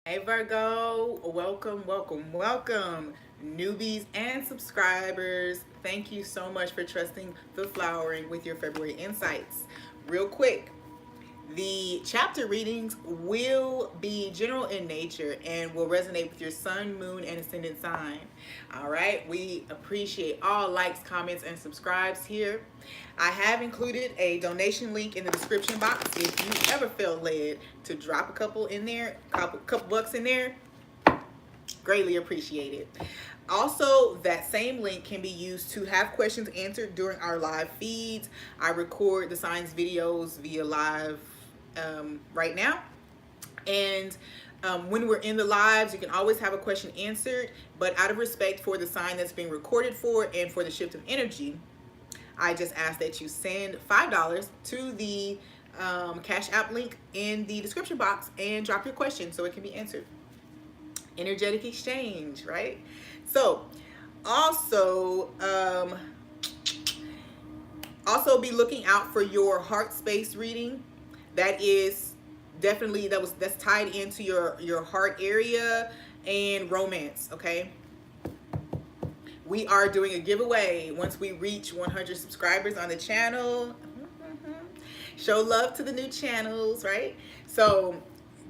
Hey Virgo, welcome, welcome, welcome, newbies and subscribers. Thank you so much for trusting the flowering with your February insights. Real quick, the chapter readings will be general in nature and will resonate with your sun, moon, and ascendant sign. All right, we appreciate all likes, comments, and subscribes here. I have included a donation link in the description box if you ever feel led to drop a couple in there, couple bucks in there. Greatly appreciated. Also, that same link can be used to have questions answered during our live feeds. I record the signs videos via live right now. And when we're in the lives, you can always have a question answered. But out of respect for the sign that's being recorded for and for the shift of energy, I just ask that you send $5 to the Cash App link in the description box and drop your question so it can be answered. Energetic exchange, right? So also be looking out for your heart space reading. That is definitely that's tied into your heart area and romance. Okay, we are doing a giveaway once we reach 100 subscribers on the channel. Show love to the new channels, right? So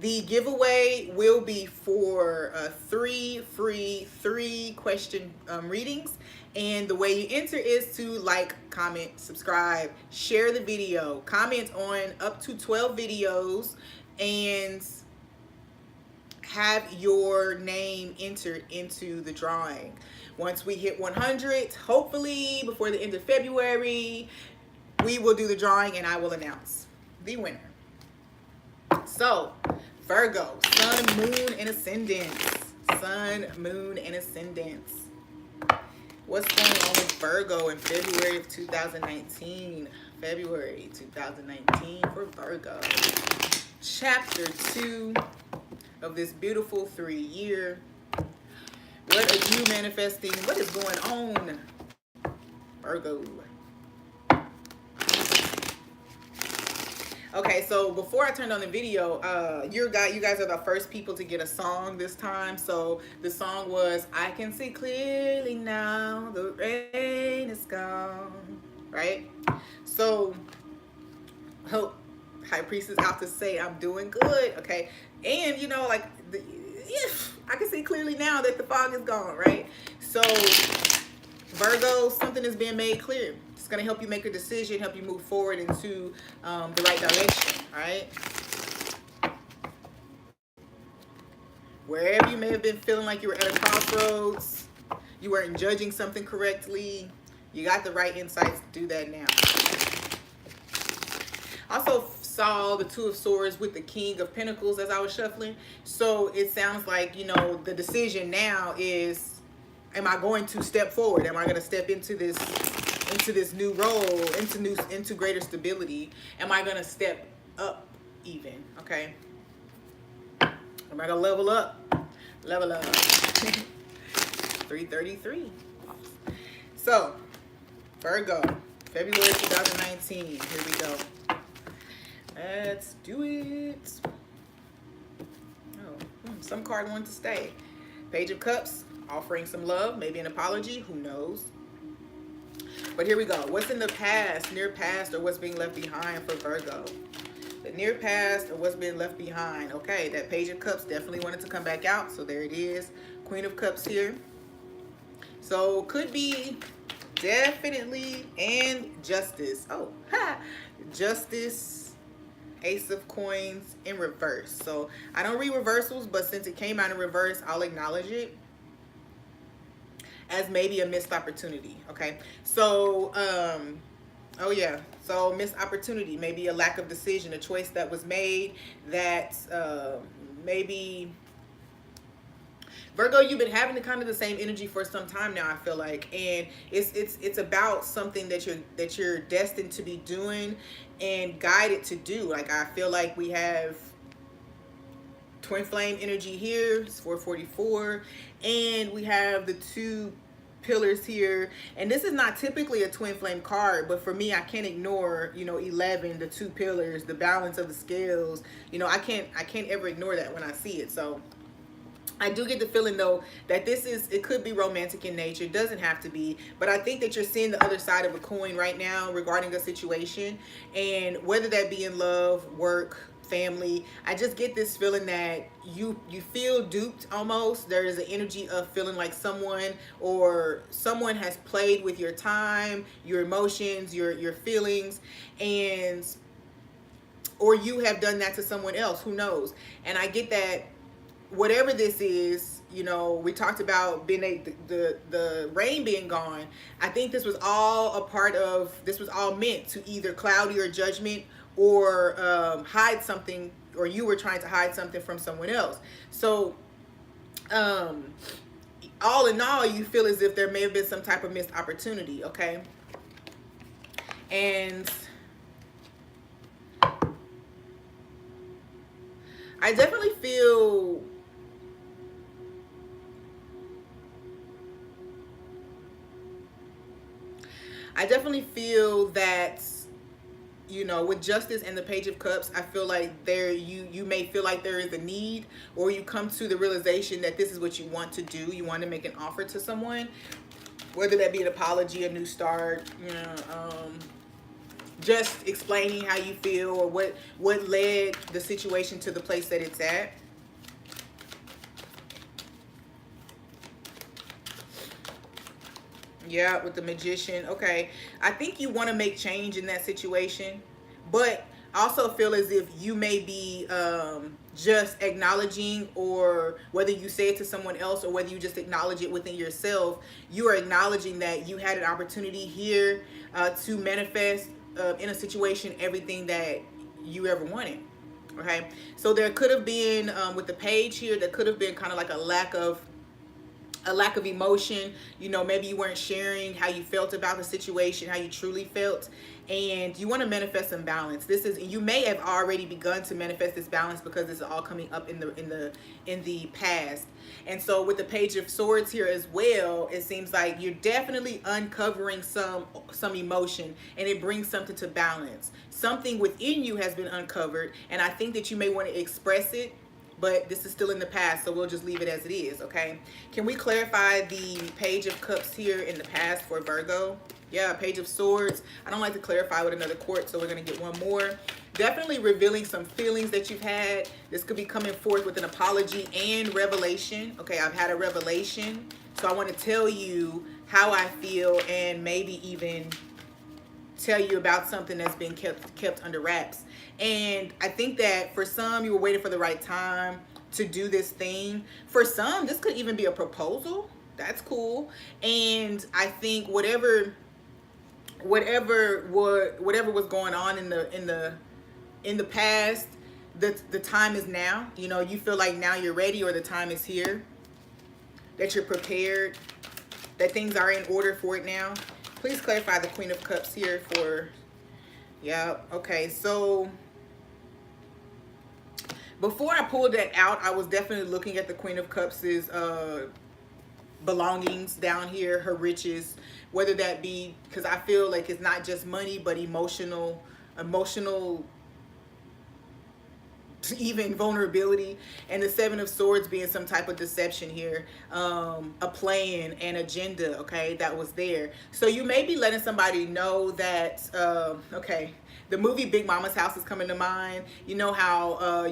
the giveaway will be for three free 3-question readings. And the way you enter is to like, comment, subscribe, share the video, comment on up to 12 videos, and have your name entered into the drawing. Once we hit 100, hopefully before the end of February, we will do the drawing and I will announce the winner. So, Virgo, sun, moon, and ascendants. Sun, moon, and ascendants. What's going on with Virgo in February of 2019? February 2019 for Virgo. Chapter 2 of this beautiful 3-year. What are you manifesting? What is going on, Virgo? Okay, so before I turned on the video, you guys are the first people to get a song this time. So the song was "I Can See Clearly Now, the Rain Is Gone," right? So hope High Priestess out to say I'm doing good, okay? And you know, like I can see clearly now that the fog is gone, right? So Virgo, something is being made clear. It's going to help you make a decision, help you move forward into the right direction, right? Wherever you may have been feeling like you were at a crossroads, you weren't judging something correctly, you got the right insights to do that now. Also saw the Two of Swords with the King of Pentacles as I was shuffling. So it sounds like, you know, the decision now is, am I going to step forward? Am I going to step into this new role, into greater stability? Am I going to step up even? Okay. Am I going to level up? Level up. 333. So, Virgo, February 2019. Here we go. Let's do it. Oh, some card wanted to stay. Page of Cups, offering some love, maybe an apology, who knows? But here we go. What's in the past, near past, or what's being left behind for Virgo? The near past or what's been left behind. Okay, that Page of Cups definitely wanted to come back out. So there it is. Queen of Cups here. So could be definitely, and Justice. Oh, ha! Justice. Ace of Coins in reverse. So I don't read reversals, but since it came out in reverse, I'll acknowledge it as maybe a missed opportunity. Okay, so oh yeah, so missed opportunity, maybe a lack of decision, a choice that was made that maybe Virgo, you've been having the kind of the same energy for some time now, I feel like, and it's about something that you're destined to be doing and guided to do. Like, I feel like we have twin flame energy here, it's 444, and we have the 2 pillars here, and this is not typically a twin flame card, but for me, I can't ignore, you know, 11, the 2 pillars, the balance of the scales. You know, I can't ever ignore that when I see it. So I do get the feeling though that it could be romantic in nature. It doesn't have to be, but I think that you're seeing the other side of a coin right now regarding a situation, and whether that be in love, work, family, I just get this feeling that you feel duped almost. There is an energy of feeling like someone has played with your time, your emotions, your feelings, and or you have done that to someone else, who knows. And I get that whatever this is, we talked about being the rain being gone. I think this was all this was all meant to either cloud your judgment or hide something, or you were trying to hide something from someone else. So all in all, you feel as if there may have been some type of missed opportunity, okay? And I definitely feel that, with Justice and the Page of Cups, I feel like you may feel like there is a need, or you come to the realization that this is what you want to do. You want to make an offer to someone, whether that be an apology, a new start, just explaining how you feel, or what led the situation to the place that it's at. Yeah, with the Magician. Okay. I think you want to make change in that situation, but I also feel as if you may be just acknowledging, or whether you say it to someone else or whether you just acknowledge it within yourself, you are acknowledging that you had an opportunity here to manifest in a situation everything that you ever wanted. Okay. So there could have been, with the page here, there could have been kind of like a lack of emotion. Maybe you weren't sharing how you felt about the situation, how you truly felt, and you want to manifest some balance. You may have already begun to manifest this balance because this is all coming up in the past. And so with the Page of Swords here as well, it seems like you're definitely uncovering some emotion, and it brings something to balance. Something within you has been uncovered, and I think that you may want to express it, but this is still in the past, so we'll just leave it as it is, okay? Can we clarify the Page of Cups here in the past for Virgo? Yeah, Page of Swords. I don't like to clarify with another court, so we're going to get one more. Definitely revealing some feelings that you've had. This could be coming forth with an apology and revelation. Okay, I've had a revelation, so I want to tell you how I feel, and maybe even tell you about something that's been kept under wraps. And I think that for some, you were waiting for the right time to do this thing. For some, this could even be a proposal. That's cool. And I think whatever was going on in the past, the time is now. You feel like now you're ready, or the time is here, that you're prepared, that things are in order for it now. Please clarify the Queen of Cups here for, yeah, okay. So before I pulled that out, I was definitely looking at the Queen of Cups' belongings down here, her riches, whether that be, because I feel like it's not just money, but emotional, even vulnerability, and the Seven of Swords being some type of deception here, a plan, an agenda, okay, that was there. So you may be letting somebody know that, okay, the movie Big Mama's House is coming to mind. You know how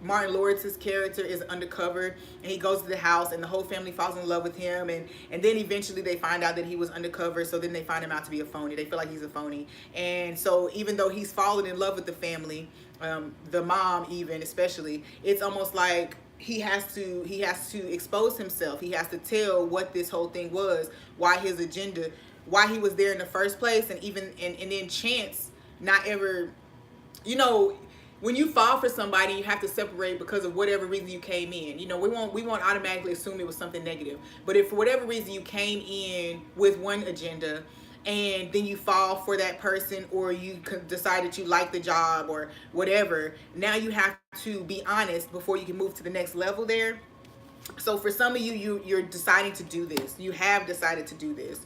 Martin Lawrence's character is undercover, and he goes to the house, and the whole family falls in love with him, and then eventually they find out that he was undercover, so then they find him out to be a phony. They feel like he's a phony. And so even though he's fallen in love with the family, the mom even especially, it's almost like he has to expose himself. He has to tell what this whole thing was, why his agenda, why he was there in the first place, and then Chance not ever, when you fall for somebody, you have to separate because of whatever reason you came in. We won't automatically assume it was something negative. But if for whatever reason you came in with one agenda, and then you fall for that person, or you decide that you like the job or whatever, now you have to be honest before you can move to the next level there. So for some of you're deciding to do this. You have decided to do this.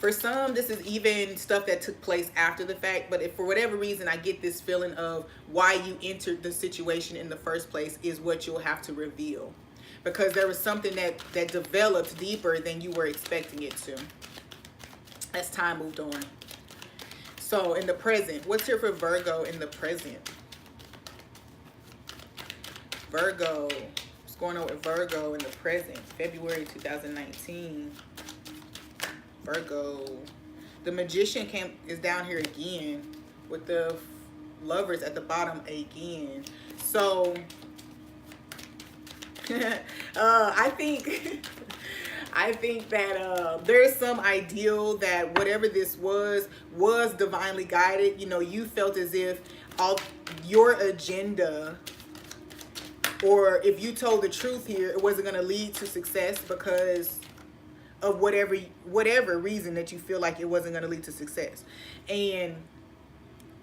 For some, this is even stuff that took place after the fact, but if for whatever reason I get this feeling of why you entered the situation in the first place is what you'll have to reveal. Because there was something that developed deeper than you were expecting it to. As time moved on. So in the present, what's here for Virgo in the present? Virgo, what's going on with Virgo in the present? February 2019. Virgo. The Magician is down here again with the Lovers at the bottom again. So I think that there's some ideal that whatever this was divinely guided. You know, you felt as if all your agenda, or if you told the truth here, it wasn't going to lead to success because of whatever reason that you feel like it wasn't going to lead to success. And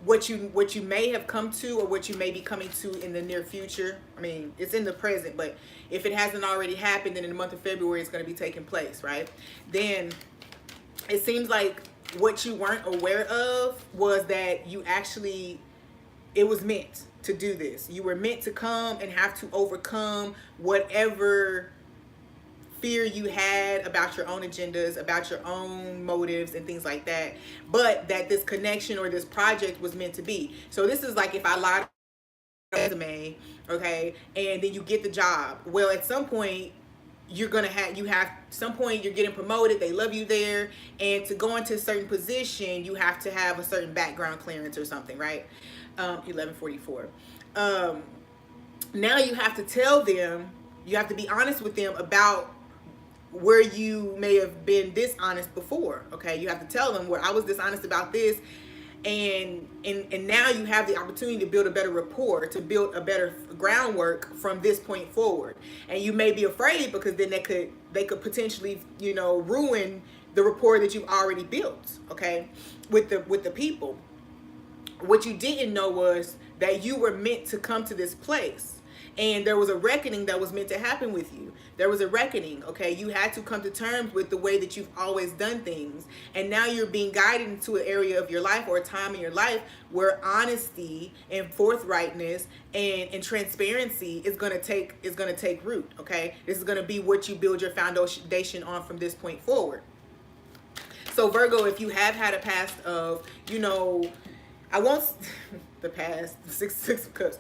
what you may have come to, or what you may be coming to in the near future, I mean, it's in the present, but if it hasn't already happened, then in the month of February it's going to be taking place, right? Then it seems like what you weren't aware of was that you actually, it was meant to do this. You were meant to come and have to overcome whatever fear you had about your own agendas, about your own motives and things like that, but that this connection or this project was meant to be. So this is like if I lied on a resume, okay, and then you get the job. Well, at some point you're some point you're getting promoted, they love you there, and to go into a certain position you have to have a certain background clearance or something, right? 1144. Now you have to tell them, you have to be honest with them about where you may have been dishonest before. Okay, you have to tell them where I was dishonest about this, and now you have the opportunity to build a better rapport, to build a better groundwork from this point forward. And you may be afraid because then they could potentially, you know, ruin the rapport that you've already built, okay, with the people. What you didn't know was that you were meant to come to this place. And there was a reckoning that was meant to happen with you. There was a reckoning, okay? You had to come to terms with the way that you've always done things. And now you're being guided into an area of your life or a time in your life where honesty and forthrightness and transparency is gonna take root, okay? This is gonna be what you build your foundation on from this point forward. So Virgo, if you have had a past of, you know, I won't the past, six of cups.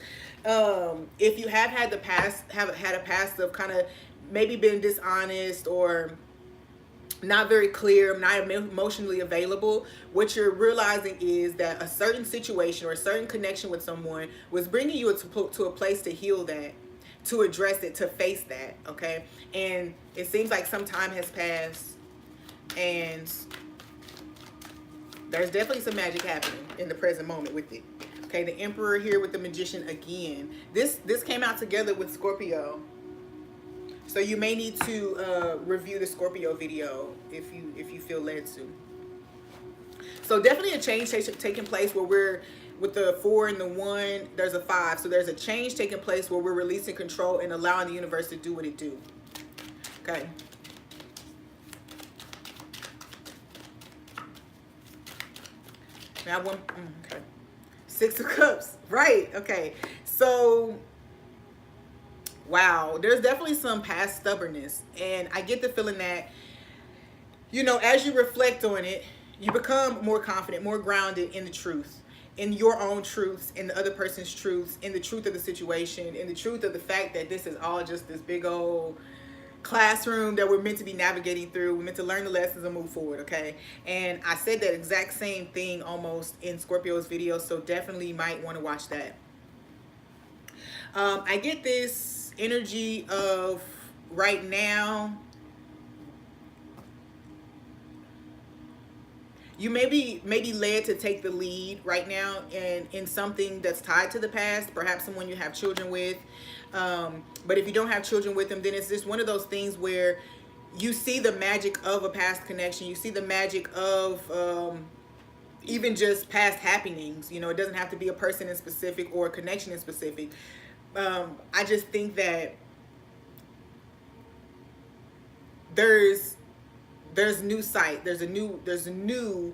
If you have had a past of kind of maybe been dishonest or not very clear, not emotionally available, what you're realizing is that a certain situation or a certain connection with someone was bringing you to a place to heal that, to address it, to face that, okay? And it seems like some time has passed, and there's definitely some magic happening in the present moment with it. Okay, the Emperor here with the Magician again. This came out together with Scorpio. So you may need to review the Scorpio video if you feel led to. So definitely a change taking place where we're with the 4 and the 1, there's a 5. So there's a change taking place where we're releasing control and allowing the universe to do what it do. Okay. Now okay. 6 of Cups, right? Okay, so wow, there's definitely some past stubbornness, and I get the feeling that, you know, as you reflect on it, you become more confident, more grounded in the truth, in your own truths, in the other person's truths, in the truth of the situation, in the truth of the fact that this is all just this big old classroom that we're meant to be navigating through. We're meant to learn the lessons and move forward, okay? And I said that exact same thing almost in Scorpio's video, so definitely you might want to watch that. I get this energy of right now, you may be led to take the lead right now in something that's tied to the past, perhaps someone you have children with. But if you don't have children with them, then it's just one of those things where you see the magic of a past connection. You see the magic of even just past happenings. You know, it doesn't have to be a person in specific or a connection in specific. I just think that there's there's new sight. There's just new.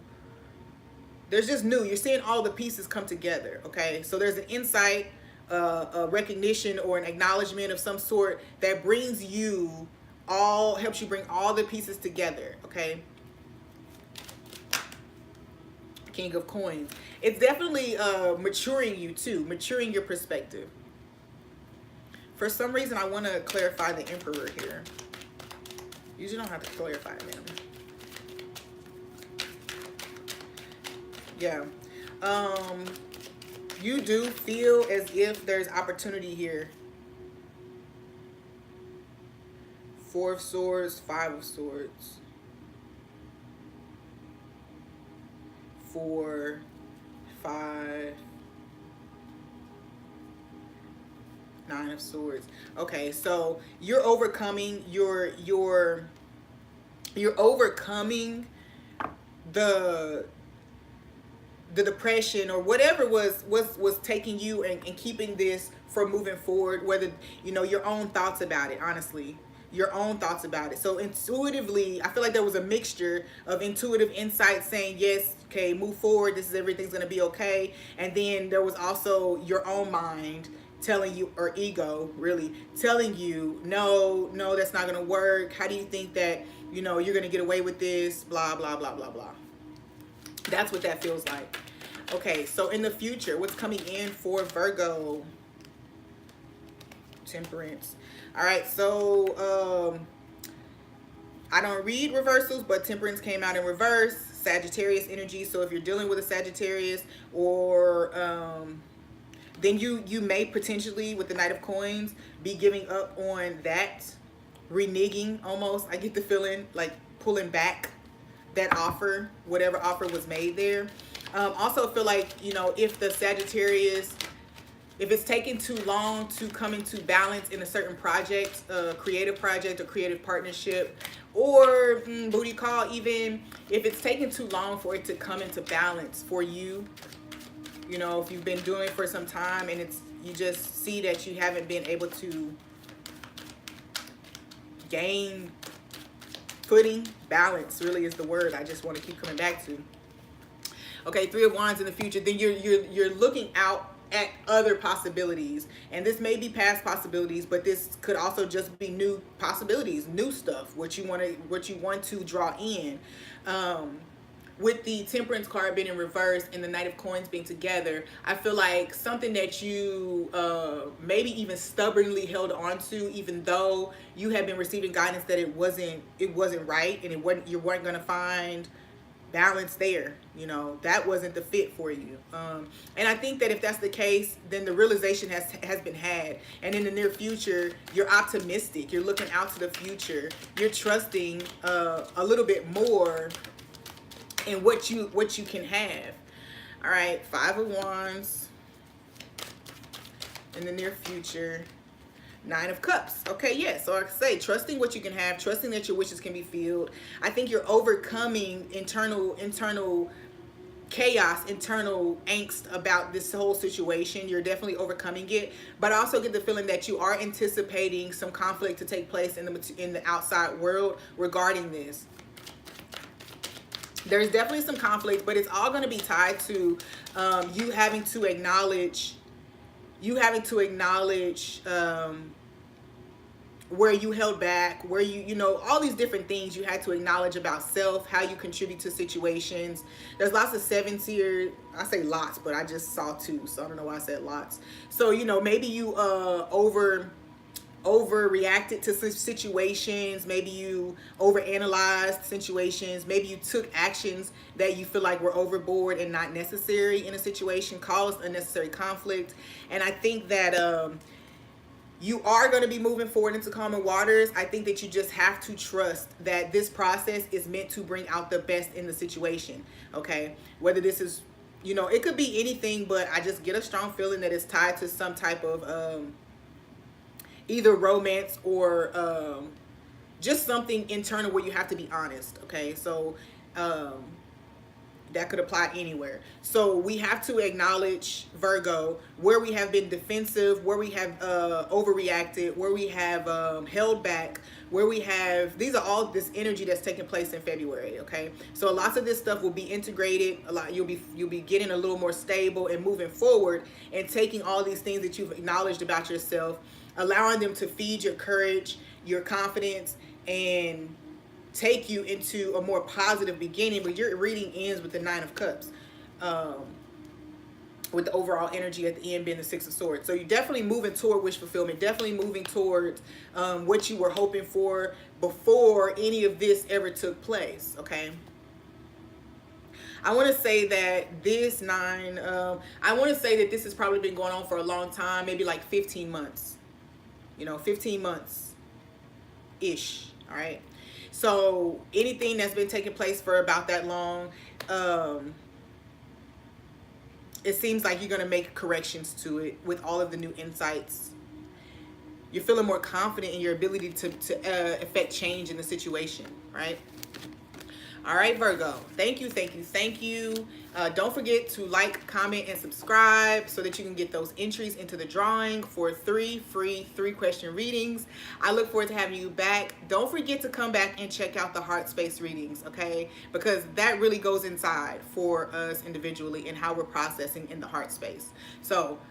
You're seeing all the pieces come together, okay? So there's an insight, a recognition or an acknowledgement of some sort that brings you helps you bring all the pieces together, okay? King of Coins. It's definitely maturing you too, maturing your perspective. For some reason, I want to clarify the Emperor here. Usually don't have to clarify them. Yeah. You do feel as if there's opportunity here. Four of Swords, Five of Swords. 4, 5, 9 of Swords. Okay, so you're overcoming you're overcoming the depression or whatever was taking you and keeping this from moving forward, whether your own thoughts about it, honestly, your own thoughts about it. So intuitively, I feel like there was a mixture of intuitive insight saying, yes, okay, move forward, this is everything's gonna be okay. And then there was also your own mind telling you, or ego really telling you, no, that's not gonna work. How do you think that you're gonna get away with this, blah blah blah blah blah. That's what that feels like. Okay, so in the future, what's coming in for Virgo? Temperance. All right, so I don't read reversals, but Temperance came out in reverse. Sagittarius energy. So if you're dealing with a Sagittarius, or then you may potentially, with the Knight of Coins, be giving up on that, reneging almost. I get the feeling like pulling back that offer, whatever offer was made there. Also feel like, if the Sagittarius, if it's taking too long to come into balance in a certain project, creative project or creative partnership, or booty call, even if it's taking too long for it to come into balance for you, if you've been doing it for some time and you just see that you haven't been able to gain footing, balance really is the word I just want to keep coming back to. Okay, Three of Wands in the future, then you're looking out at other possibilities, and this may be past possibilities, but this could also just be new possibilities, new stuff, what you want to draw in. With the Temperance card being in reverse and the Knight of Coins being together, I feel like something that you maybe even stubbornly held on to, even though you had been receiving guidance that it wasn't right, and you weren't going to find balance there, that wasn't the fit for you. And I think that if that's the case, then the realization has been had, and in the near future, you're optimistic, you're looking out to the future, you're trusting a little bit more in what you can have. All right, Five of Wands in the near future. Nine of Cups. Okay, yeah, so like I say, trusting what you can have, trusting that your wishes can be filled. I think you're overcoming internal chaos, internal angst about this whole situation. You're definitely overcoming it, but I also get the feeling that you are anticipating some conflict to take place in the outside world regarding this. There's definitely some conflict, but it's all going to be tied to you having to acknowledge where you held back, where all these different things you had to acknowledge about self, how you contribute to situations. There's lots of sevens here. I say lots, but I just saw two, so I don't know why I said lots. So maybe you overreacted to situations, maybe you overanalyzed situations, maybe you took actions that you feel like were overboard and not necessary in a situation, caused unnecessary conflict. And I think that you are going to be moving forward into calmer waters. I think that you just have to trust that this process is meant to bring out the best in the situation, okay? Whether this is, it could be anything, but I just get a strong feeling that it's tied to some type of either romance or just something internal where you have to be honest, okay? So that could apply anywhere. So we have to acknowledge, Virgo, where we have been defensive, where we have overreacted, where we have held back, where we have, these are all this energy that's taking place in February, okay? So lots of this stuff will be integrated. A lot, you'll be getting a little more stable and moving forward, and taking all these things that you've acknowledged about yourself, allowing them to feed your courage, your confidence, and take you into a more positive beginning. But your reading ends with the Nine of Cups, with the overall energy at the end being the Six of Swords. So you're definitely moving toward wish fulfillment, definitely moving towards what you were hoping for before any of this ever took place, okay? I want to say that this nine, I want to say that this has probably been going on for a long time, maybe like 15 months, 15 months-ish, all right? So anything that's been taking place for about that long, it seems like you're going to make corrections to it with all of the new insights. You're feeling more confident in your ability to affect change in the situation, right? All right, Virgo, thank you, thank you, thank you. Don't forget to like, comment, and subscribe so that you can get those entries into the drawing for 3 free 3-question readings. I look forward to having you back. Don't forget to come back and check out the heart space readings, okay? Because that really goes inside for us individually and how we're processing in the heart space. So